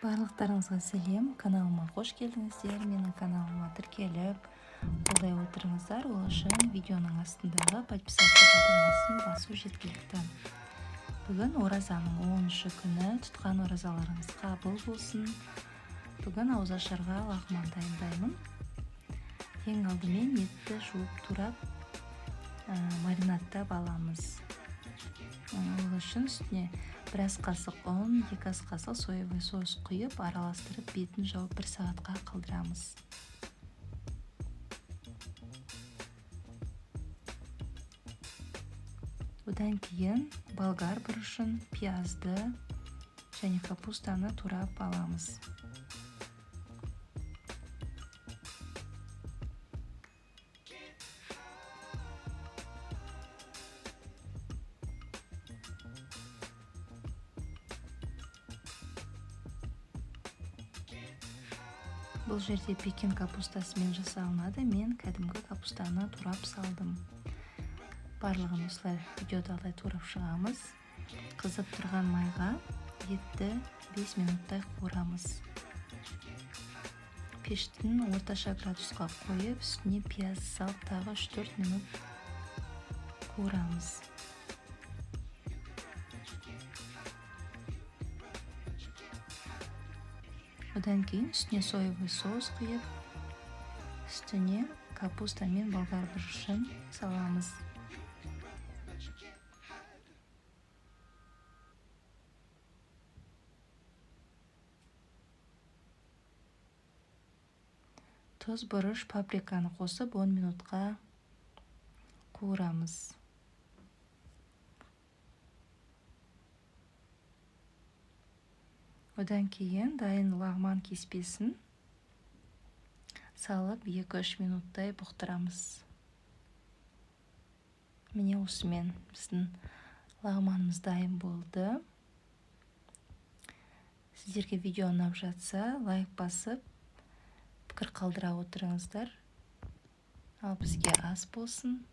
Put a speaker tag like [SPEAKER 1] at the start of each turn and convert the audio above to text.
[SPEAKER 1] Барлықтарыңызға сәлем, каналыма қош келдіңіздер. Менің каналыма тіркеліп, қолдай отырыңыздар. Ол үшін видеоның астындағы подписаться батырмасын басу жеткілікті. Бүгін оразаның 10-шы күні, тұтқан оразаларыңыз қабыл болсын. Бүгін ауызашарға лағман дайындаймын. Ең алдымен етті жуып турап, маринадтап аламыз. Ол үшін үстіне біраз қасық ұн, 2 ас қасық соевый соус құйып, араластырып, бетін жауып 1 сағатқа қалдырамыз. Одан кейін болгар бұрышын, пиязды және капустаны турап аламыз. Бұл жерде пекин капустасымен жасалынады. Мен кәдімгі капустаны турап салдым. Барлығын осылай видеодағыдай турап шығамыз. Қызып тұрған майға етті 5 минуттай қуырамыз. Пештің орташа градусқа қойып, үстіне пияз салып, тағы 3-4 минут қуырамыз. Одан кейін үстіне соевый соус құйып, үстіне капуста мен болгар бұрышын саламыз. Тұз, бұрыш, паприканы қосып 10 минутқа қуырамыз. Одан кейін дайын лағман кеспесін салып 2-3 минуттай бұқтырамыз. Міне осымен біздің лағманымыз дайын болды. Сіздерге видео ұнап жатса, лайк басып, пікір қалдыра отырыңыздар. Ал бізге ас болсын.